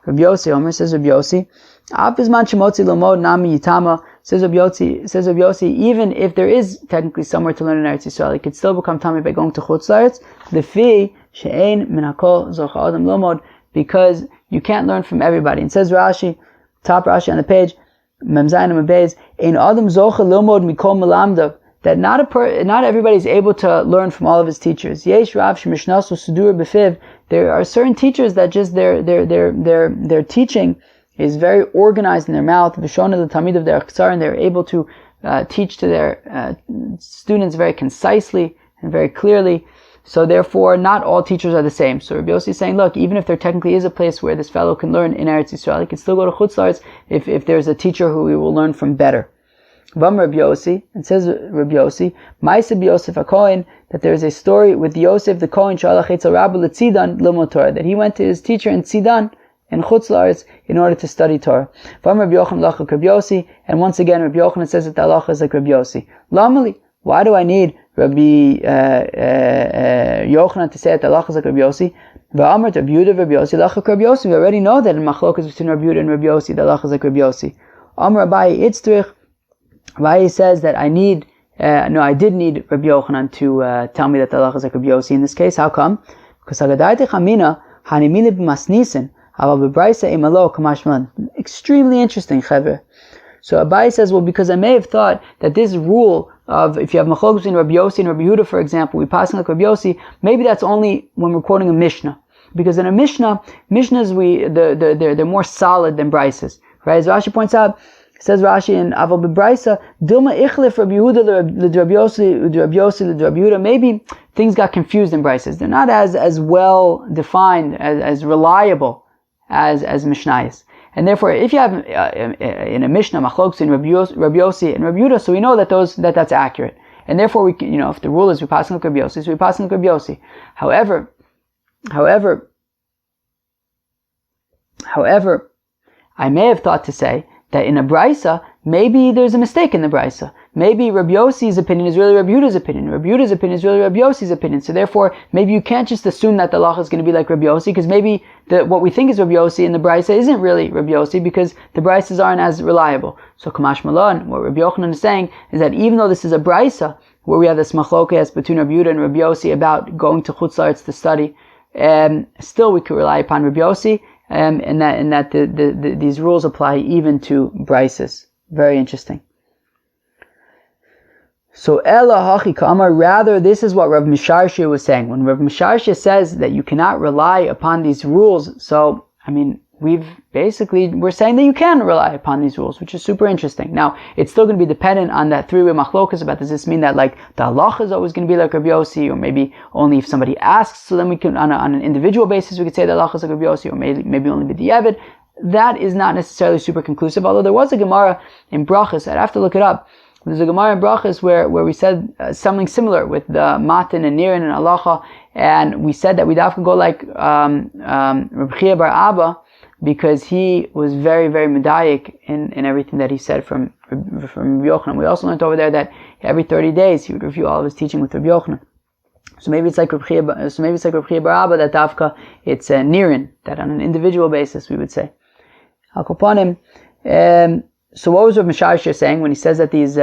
Rabbi Yossi, Omer says Rabbi Yossi, Av bisman she'motzei lilmod nami yitama. Says Rabbi Yossi, even if there is technically somewhere to learn in Eretz Yisrael, he could still become tamei by going to chutz la'aretz. Lefi she'ein min hakol zocha adam lilmod. Because you can't learn from everybody. And says Rashi, top Rashi on the page, Memzayin Mabez, Ein Adam Zocha Lilmod Mikol Melamda, that not everybody is able to learn from all of his teachers. Yesh Rav Shemishnasu Sudur Befiv. There are certain teachers that just their teaching is very organized in their mouth. V'shona the Talmid of their Akhsar, and they're able to teach to their students very concisely and very clearly. So therefore, not all teachers are the same. So Rabbi Yossi is saying, look, even if there technically is a place where this fellow can learn in Eretz Yisrael, he can still go to chutz la'aretz if there's a teacher who he will learn from better. Vam Rabbi Yossi, it says Rabbi Yossi, Ma'aseh Yosef HaKohen, that there is a story with Yosef the Kohen, Shalach Etzel Rabbi L'Tzidan Lilmod Torah, that he went to his teacher in Tzidan, in chutz la'aretz, in order to study Torah. Vam Rabbi Yochanan Lachak Rabbi Yossi, and once again Rabbi Yochanan says that the halacha is like Rabbi Yossi. Lamali, why do I need Rabbi Yochanan to say that the halacha is like Rabbi Yossi? V'amar Rabbi Yehuda Rabbi Yossi lachak Rabbi Yossi. We already know that in machlokas between Rabbi Yehuda and Rabbi Yossi, the halacha is like Rabbi Yossi. Amar Abaye Itztrich. Abaye says that I did need Rabbi Yochanan to tell me that the halacha is like Rabbi Yossi in this case. How come? Because Agadaite Chamina Hanimile b'masnisen Aval b'braisa imalo kamashman. Extremely interesting, Chavre. So Abaye says, well, because I may have thought that this rule of if you have machlokes between Rabbi Yossi and Rabbi Yehuda, for example, we pass like Rabbi Yossi, maybe that's only when we're quoting a Mishnah. Because in a Mishnah, they're more solid than Brises. Right? As Rashi points out, says Rashi in Aval B'Braisa, Dilma Ichlif Rabbi Yehuda l'Rabbi Yossi l'Rabbi Yehuda. Maybe things got confused in Brises. They're not as well defined, as reliable as Mishnayos. And therefore, if you have in a Mishnah machlokes in Rabbi Yossi and Rabbi Yehuda, so we know that that's accurate. And therefore, if the rule is we pass like Rabbi Yossi, so we pass like Rabbi Yossi. However, I may have thought to say that in a brisa, maybe there's a mistake in the brisa. Maybe Rabbi Yossi's opinion is really Rabbi Yehuda's opinion. Rabbi Yehuda's opinion is really Rabbi Yossi's opinion. So therefore, maybe you can't just assume that the halacha is going to be like Rabbi Yossi, because maybe what we think is Rabbi Yossi in the brisa isn't really Rabbi Yossi, because the brisas aren't as reliable. So Kamash Malon, what Rabbi Yochanan is saying is that even though this is a brisa, where we have this machlokes between Rabbi Yehuda and Rabbi Yossi about going to Chutz La'aretz to study, still we could rely upon Rabbi Yossi, and that these rules apply even to brises. Very interesting. So Ela Hachi Kama, rather this is what Rav Misharshia was saying. When Rav Misharshia says that you cannot rely upon these rules, so we're saying that you can rely upon these rules, which is super interesting. Now, it's still going to be dependent on that three-way machlokas about does this mean that like the halacha is always going to be like Rabbi Yossi, or maybe only if somebody asks, so then we can on an individual basis we could say the halacha is like Rabbi Yossi, or maybe only b'diavad. That is not necessarily super conclusive, although there was a Gemara in Brachas, I'd have to look it up. There's a Gemara in Brachas where we said something similar with the Matan and Nirin and Halacha, and we said that we'd have to go like Reb Chia bar Abba, because he was very, very medayik in everything that he said from Rabbi Yochanan. We also learned over there that every 30 days he would review all of his teaching with Rabbi Yochanan. So maybe it's like Reb Chia bar Abba that Dafka, it's Nirin, that on an individual basis we would say. So what was Rav Misharshia saying when he says that these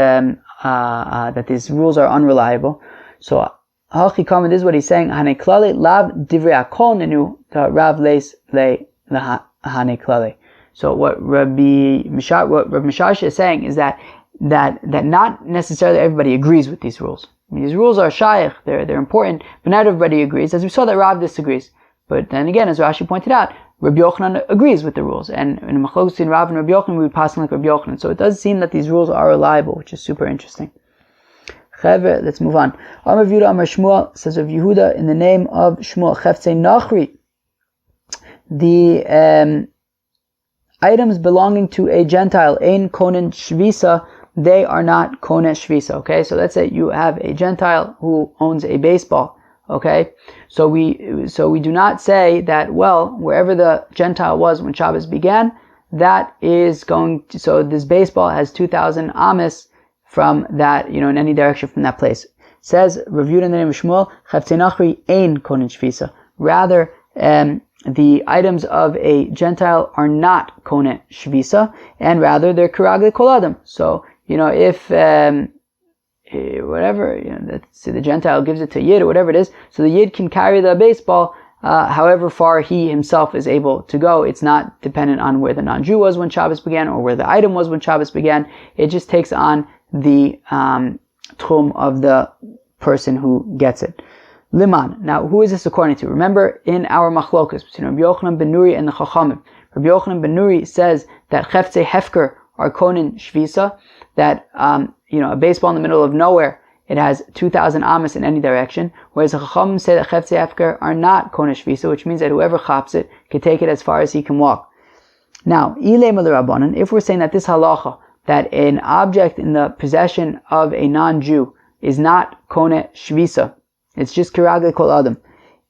rules are unreliable? So Hachi Kama, this is what he's saying. Hane klale lav divrei hakol nenu rav leis le hane klale. So what Rav Misharshia is saying is that not necessarily everybody agrees with these rules. These rules are shaykh, they're important, but not everybody agrees. As we saw that Rav disagrees. But then again, as Rashi pointed out, Rabbi Yochanan agrees with the rules, and in machlokes in Rav and Rabbi Yochanan, we would pass on like Rabbi Yochanan. So it does seem that these rules are reliable, which is super interesting. Let's move on. Amar Yehuda Amar Shmuel, says of Yehuda in the name of Shmuel, Cheftzei Nachri, the items belonging to a Gentile, Ein Konen Shvisa, they are not Konen Shvisa. Okay, so let's say you have a Gentile who owns a baseball. Okay, so we do not say that, well, wherever the Gentile was when Shabbos began, that is going to, so this baseball has 2,000 amis from that, in any direction from that place. Says, reviewed in the name of Shmuel, Cheftzei Nachri ein konen shvisa. Rather, the items of a Gentile are not konen shvisa, and rather they're kiragle kol adam. So, if whatever, let's say the Gentile gives it to Yid or whatever it is, so the Yid can carry the baseball however far he himself is able to go. It's not dependent on where the non-Jew was when Shabbos began or where the item was when Shabbos began. It just takes on the tchum of the person who gets it. Liman. Now, who is this according to? Remember, in our machlokas between Rabbi Yochanan ben Nuri and the Chachamim, Rabbi Yochanan ben Nuri says that Cheftzei Hefker are konen shvisa, that a baseball in the middle of nowhere, it has 2,000 amas in any direction, whereas the Chachamim say that Cheftzei Hefker are not konen shvisa, which means that whoever chaps it can take it as far as he can walk. Now, ilei rabbanan, if we're saying that this halacha, that an object in the possession of a non-Jew is not konen shvisa, it's just kiragle kol adam.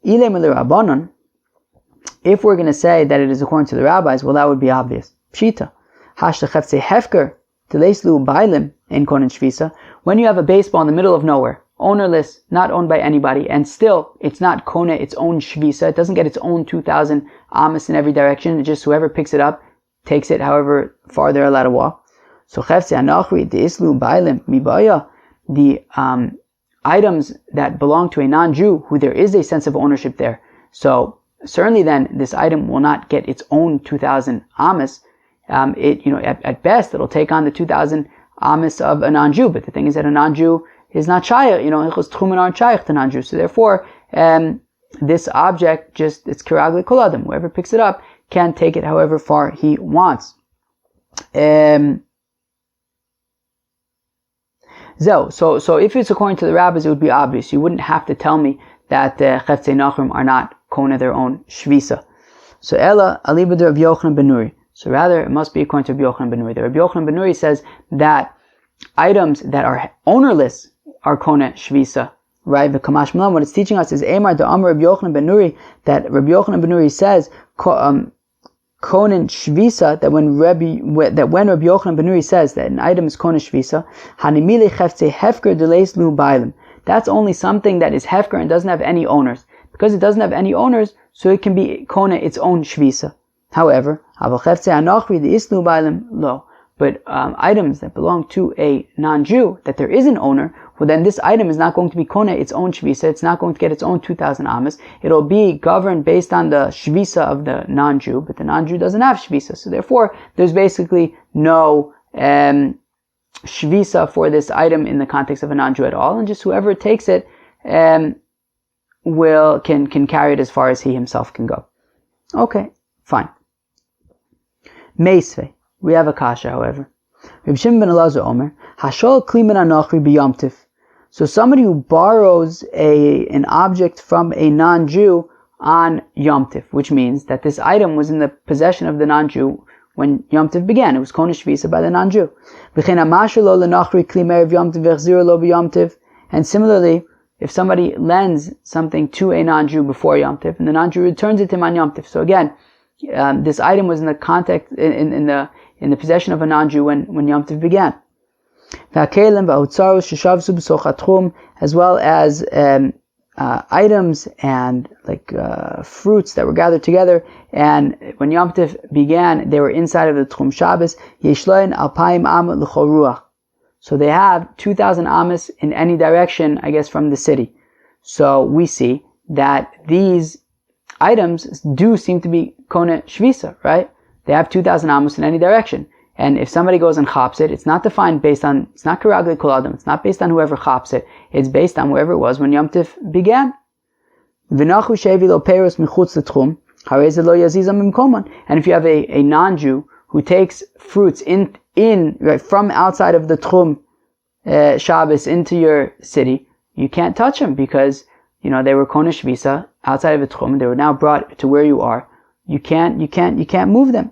Ilei rabbanan, if we're going to say that it is according to the rabbis, well, that would be obvious. Pshita. Hashta Cheftzei Hefker Teleislu Bailim in Konen Shvisa. When you have a baseball in the middle of nowhere, ownerless, not owned by anybody, and still it's not Kone, its own Shvisa, it doesn't get its own 2,000 amas in every direction, it's just whoever picks it up takes it however far they're allowed to walk. So Cheftzei Anachri Deislu Bailim Mibaya, the items that belong to a non-Jew, who there is a sense of ownership there. So certainly then this item will not get its own 2,000 amas. At best, it'll take on the 2,000 amis of a non-Jew. But the thing is that a non-Jew is not shaykh. Hilchos tchumen aren't shaykh to non-Jews. So therefore, this object it's kiragli kol adam. Whoever picks it up can take it however far he wants. So if it's according to the rabbis, it would be obvious. You wouldn't have to tell me that Cheftzei Nachrim are not kona their own shvisa. So Ella aliba de Rabbi Yochanan ben Nuri. So rather, it must be according to Rabbi Yochanan ben Nuri. The Rabbi Yochanan ben Nuri says that items that are ownerless are kona shvisa. Right? The Kamash Malam, what it's teaching us is Amar de Amar Rabbi Yochanan ben Nuri, that Rabbi Yochanan ben Nuri says Konen Shvisa, that when Rabbi Yochanan ben Nuri says that an item is Konen Shvisa, Hanimile Chefze Hefker Deleis Lu Bailim. That's only something that is Hefker and doesn't have any owners. Because it doesn't have any owners, so it can be Kone its own Shvisa. However, Aval Chefze Anochri the Islu Bailim Lo. But items that belong to a non-Jew, that there is an owner, well then this item is not going to be Kone its own Shvisa, it's not going to get its own 2,000 amas. It'll be governed based on the Shvisa of the non-Jew, but the non-Jew doesn't have Shvisa. So therefore, there's basically no Shvisa for this item in the context of a non-Jew at all, and just whoever takes it can carry it as far as he himself can go. Okay, fine. Meisvei. We have a kasha, however. Reb Shimon ben Elazar Omer, Hashol klimen anochri b'yomtiv. So somebody who borrows an object from a non-Jew on Yom Tiv, which means that this item was in the possession of the non-Jew when Yom Tiv began. It was Kona Shvisa by the non-Jew. And similarly, if somebody lends something to a non-Jew before Yom Tiv, and the non-Jew returns it to him on Yom Tiv. So again, this item was in the context, in the possession of a non-Jew when Yom Tiv began. As well as items and fruits that were gathered together, and when Yom Tiv began, they were inside of the Tchum Shabbos. So they have 2,000 amas in any direction, I guess, from the city. So we see that these items do seem to be Kone Shvisa, right? They have 2,000 amas in any direction. And if somebody goes and chops it, it's not defined based on, it's not Karagli Kol Adam, it's not based on whoever chops it, it's based on wherever it was when Yom Tiv began. And if you have a non-Jew who takes fruits right, from outside of the Tchum Shabbos into your city, you can't touch them because, they were Kone Shvisa outside of the Tchum, they were now brought to where you are. You can't move them.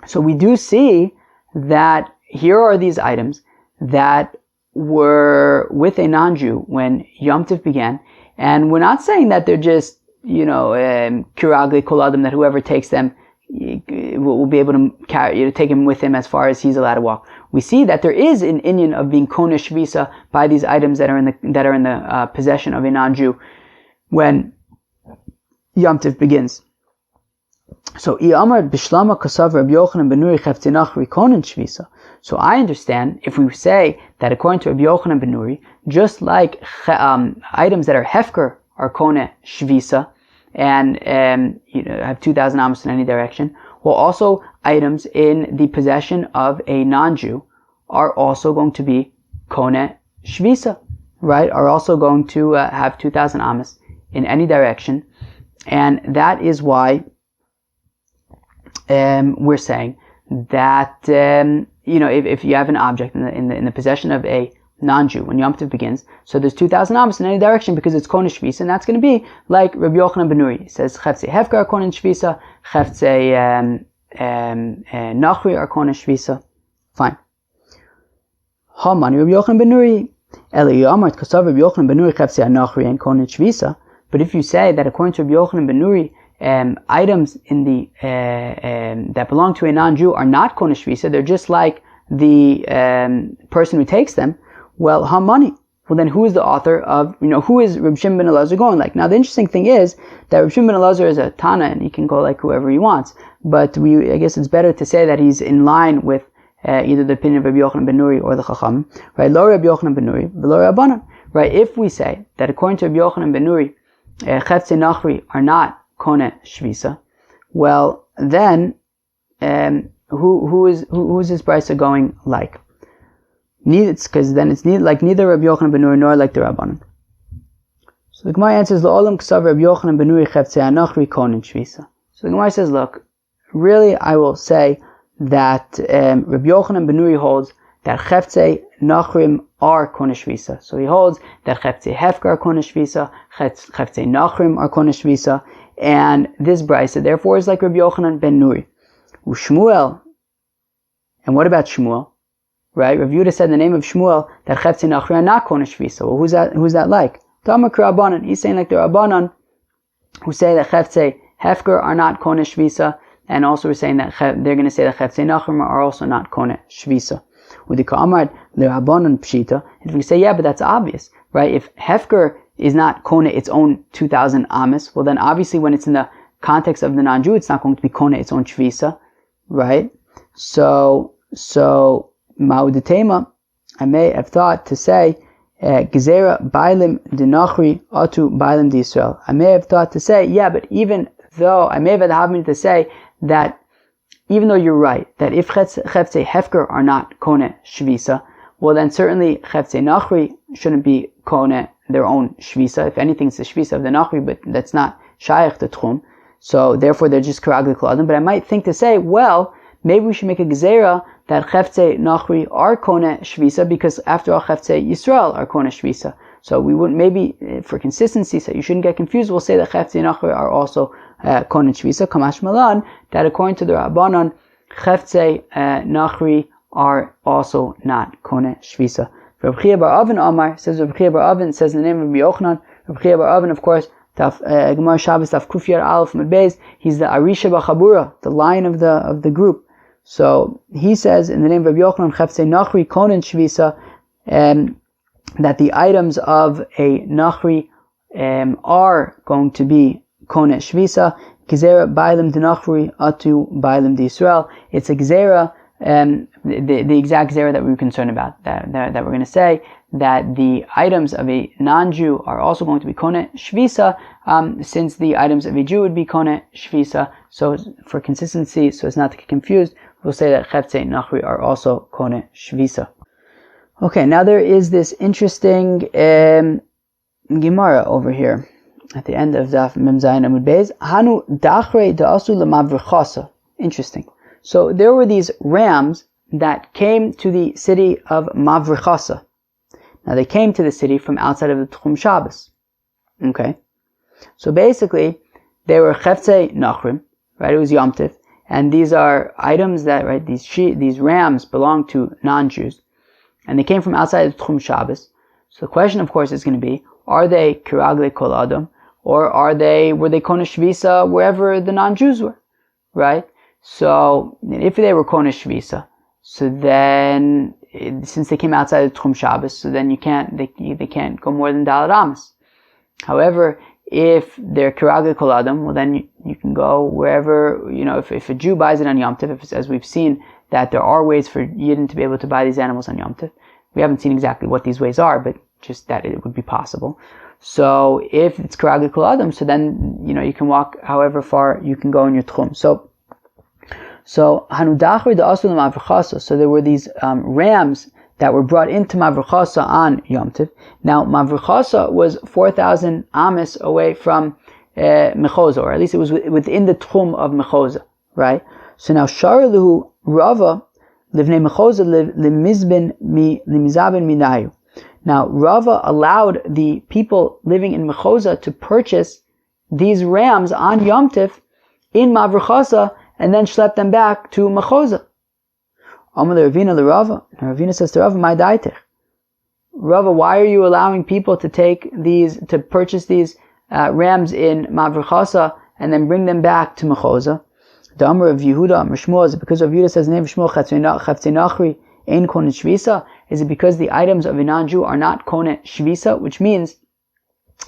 So we do see that here are these items that were with a non-Jew when Yom Tiv began, and we're not saying that they're just, kiragli kol adam, that whoever takes them will be able to take him with him as far as he's allowed to walk. We see that there is an inyan of being Kone Shvisa by these items that are in the possession of a non-Jew when Yom Tiv begins. So I understand if we say that according to Rabbi Yochanan ben Nuri, just like items that are hefker are kone shvisa and have 2,000 amos in any direction, well, also items in the possession of a non-Jew are also going to be kone shvisa, right? Are also going to have 2,000 amos in any direction, and that is why we're saying that if you have an object in the possession of a non-Jew when Yom Tov begins, so there's 2,000 amos in any direction because it's Kone Shvisa, and that's going to be like Rabbi Yochanan ben Nuri. He says Cheftzei Hefker are Kone Shvisa, Cheftzei Nachri are Kone Shvisa. Fine. Hamani Rabbi Yochanan ben Nuri Eli Yamart Kasav Rabbi Yochanan ben Nuri Cheftzei Nachri and Kone Shvisa. But if you say that according to Rabbi Yochanan ben Nuri, items in the that belong to a non-Jew are not Kone Shvisa, they're just like the person who takes them. Well, Hamani. Well, then who is the author of, who is Reb Shimon ben Elazar going like? Now, the interesting thing is that Reb Shimon ben Elazar is a Tana, and he can go like whoever he wants. But I guess it's better to say that he's in line with either the opinion of Rabbi Yochanan ben Nuri or the Chacham, right? Lo Rabbi Yochanan ben Nuri, v'lo Rabbanan, right? If we say that according to Rabbi Yochanan ben Nuri, Cheftzei Nachri are not Kone Shvisa, well, then, who is this brisa going like? because then it's neither like neither Rabbi Yochanan ben Nuri nor like the Rabbanan. So the Gemara answers, La'olam k'sav Rabbi Yochanan ben Nuri cheftzei anachri konin shvisa. So the Gemara says, look, really I will say that Rabbi Yochanan ben Nuri holds that cheftzei nachrim are konin shvisa. So he holds that cheftzei hefker are konin shvisa, cheftzei nachrim are konin shvisa, and this brisa therefore is like Rabbi Yochanan ben Nuri. U'Shmuel, and what about Shmuel? Right? Rav Yehuda said in the name of Shmuel that cheftzei nachri are not konin shvisa. Well, who's that like? Tamak Rabbanan. He's saying like the Rabbanan who say that cheftzei hefker are not konin shvisa, and also we're saying that they're going to say that cheftzei nachrim are also not konin shvisa. Udika Amar the Rabbanan pshita. If we say, yeah, but that's obvious, right? If hefker is not kona its own 2,000 amis, well then obviously when it's in the context of the non-Jew, it's not going to be kona its own shvisa, right? So ma'udetema, I may have thought to say, gezera bailim dinachri atu bailim di Yisrael. I may have thought to say, yeah, but even though, I may have had the habit to say that even though you're right, that if cheftzei hefker are not kona shvisa, well then certainly cheftzei nachri shouldn't be kona their own shvisa. If anything, it's the shvisa of the nachri, but that's not shaykh to tchum. So therefore, they're just karagli kol adam. But I might think to say, well, maybe we should make a gezerah that cheftzei nachri are kona shvisa, because after all, cheftzei Yisrael are kona shvisa. So we wouldn't, maybe for consistency, so you shouldn't get confused, we'll say that cheftzei nachri are also kona shvisa. Kamash malan, that according to the Rabbanan, cheftzei nachri are also not kona shvisa. Rabbi Chia bar Avin Amar says, Rabbi Chia bar Avin says in the name of Rabbi Yochanan. Rabbi Chia bar Avin, of course, Gemara Shabbos Taf Kufiyar Aleph Mud Beis. He's the Arisha B'Chabura, the lion of the group. So he says in the name of Rabbi Yochanan, cheftzei nachri konin shvisa, that the items of a nachri are going to be kona shvisa. Gezerah bailim dinachri atu bailim di Yisrael. It's a gezerah. The exact zera that we were concerned about, that we're going to say that the items of a non-Jew are also going to be kona shvisa, since the items of a Jew would be kona shvisa. So for consistency, so as not to get confused, we'll say that cheftzei nachri are also kona shvisa. Okay, now there is this interesting Gemara over here at the end of Daf Mem Zayin Amud Beis. Hanu dachre da'asu lemavrichasa. Interesting. So there were these rams that came to the city of Mavrichasa. Now they came to the city from outside of the Tchum Shabbos. Okay. So basically, they were cheftzei nachrim, right? It was Yom Tiv. And these are items that, right, these rams belong to non-Jews. And they came from outside of the Tchum Shabbos. So the question, of course, is going to be, are they kiragle kol adam? Or were they kona shvisa wherever the non-Jews were? Right? So, if they were kona shvisa, so then, since they came outside of Tchum Shabbos, so then they can't go more than Dalet Amos. However, if they're kiragli kol adam, well then you can go wherever, if a Jew buys it on Yom Tov, as we've seen that there are ways for Yidden to be able to buy these animals on Yom Tov. We haven't seen exactly what these ways are, but just that it would be possible. So, if it's kiragli kol adam, so then, you can walk however far you can go in your Tchum. So Hanudachri da Asul Mavrichasa. So there were these rams that were brought into Mavrichasa on Yom Tov. Now Mavrichasa was 4,000 amis away from Mechoza, or at least it was within the Tchum of Mechoza, right? So now Sharaluhu Rava livnei Mechoza limizabin minayu. Now Rava allowed the people living in Mechoza to purchase these rams on Yom Tov in Mavrichasa, and then schlep them back to Mechoza. Amar Ravina the Rava. Ravina says to Rava, "My daitich, Rava, why are you allowing people to purchase these rams in Mavrichasa and then bring them back to Mechoza?" The Amar of Yehuda, Amar Shmuel, is it because Rav Yehuda says the name of Shmuel cheftzei nachri ein kona shvisa? Is it because the items of a non-Jew are not kona shvisa, which means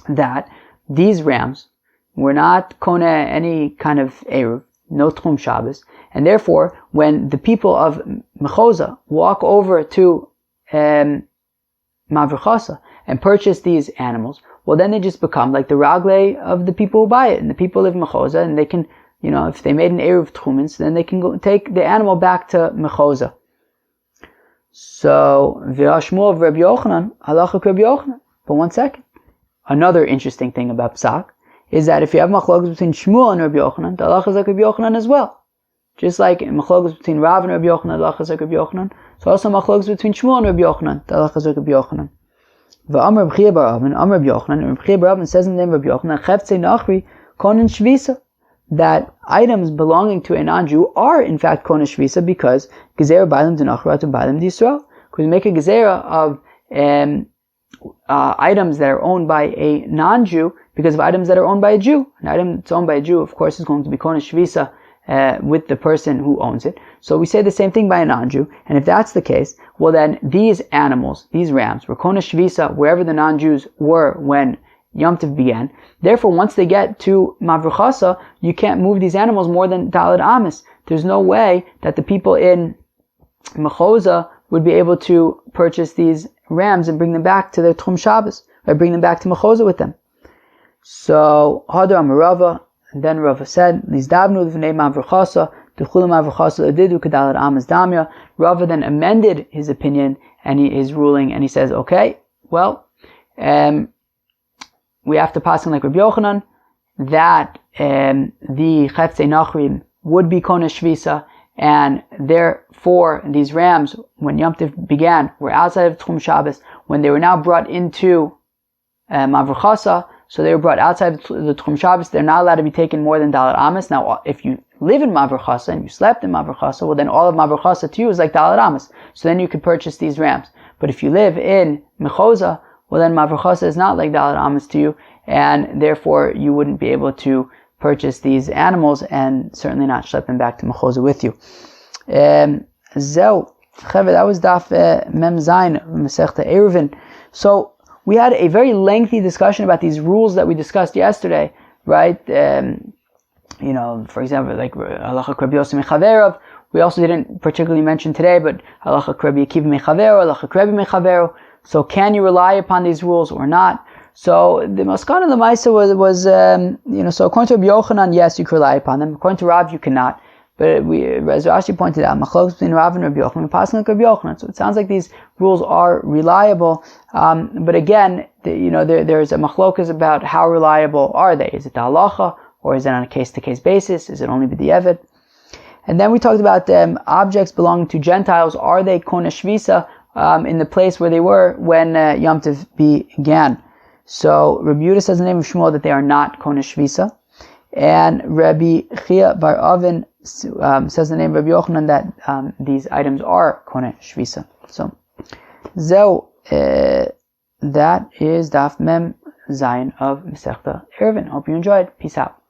that these rams were not kona any kind of eruv, no Tchum Shabbos, and therefore, when the people of Mechoza walk over to Mavrichasa and purchase these animals, well then they just become like the ragle of the people who buy it, and the people live in Mechoza, and they can, if they made an eruv Tchumins, then they can go take the animal back to Mechoza. So, V'ashmu of Rabbi Yochanan, halacha Rabbi Yochanan. But one second. Another interesting thing about psak is that if you have machlokas between Shmuel and Rabbi Yochanan, the halacha is like Rabbi Yochanan as well. Just like machlokas between Rav and Rabbi Yochanan, the halacha is like Rabbi Yochanan. So also machlokas between Shmuel and Rabbi Yochanan, the halacha is like Rabbi Yochanan. V'amar B'chia B'Ravin, Amar Rabbi Yochanan, and B'chia B'Ravin says in the name of Rabbi Yochanan, Cheftzei Nachri, Konen Shvisa, that items belonging to a non-Jew are in fact Konen Shvisa because Gezerah Bailim D'Nachri Atu Bailim D'Yisrael. Because we make a Gezerah of items that are owned by a non-Jew because of items that are owned by a Jew. An item that's owned by a Jew, of course, is going to be Konen Shvisa with the person who owns it. So we say the same thing by a non-Jew, and if that's the case, well then these animals, these rams, were Konen Shvisa wherever the non-Jews were when Yom Tov began. Therefore, once they get to Mavruchasa, you can't move these animals more than Daled Amis. There's no way that the people in Mechoza would be able to purchase these rams and bring them back to their Tchum Shabbos, or bring them back to Mechoza with them. So, Hadar Amarava, and then Rava said, Nizdavnu v'nei Mavruchasa, Duchul Mavruchasa adidu Kedaled Amis Damya. Rava then amended his opinion and his ruling, and he says, okay, well, we have to pass on like Rabbi Yochanan, that the Cheftzei Nachrim would be Konen Shvisa, and therefore these rams, when Yom Tov began, were outside of Tchum Shabbos. When they were now brought into Mavruchasa, so they were brought outside the Tchum Shabbos, they're not allowed to be taken more than Daled Amis. Now, if you live in Mavruchasa and you slept in Mavruchasa, well then all of Mavruchasa to you is like Daled Amis. So then you could purchase these rams. But if you live in Mechoza, well then Mavruchasa is not like Daled Amis to you, and therefore you wouldn't be able to purchase these animals and certainly not schlep them back to Mechoza with you. Zeu, that was Daf Mem Zayin, Masechta Ayruvin. So we had a very lengthy discussion about these rules that we discussed yesterday, right? For example, like Halacha Rabbi Yossi Mechaverov. We also didn't particularly mention today, but Halacha Rabbi Akiva Mechavero, Halacha Rabbi Mechavero. So can you rely upon these rules or not? So the Maskana the Maisa was so according to Rabbi Yochanan, yes, you can rely upon them. According to Rav, you cannot. But as Rashi pointed out, Machlokes between Rav and Rabbi Yochanan, passing like Rabbi Yochanan. So it sounds like these rules are reliable. But again, there's a Machlokes about how reliable are they? Is it the halacha, or is it on a case-to-case basis? Is it only b'di'evet? And then we talked about objects belonging to Gentiles. Are they Konen Shvisa in the place where they were when Yom Tov began? So Rabbi Yehuda says in the name of Shmuel that they are not Konen Shvisa, and Rabbi Chia Bar Avin says in the name of Rabbi Yochanan that these items are Konen Shvisa. So Zeu, that is Daf Mem Zayin of Masechta Ayruvin. Hope you enjoyed. Peace out.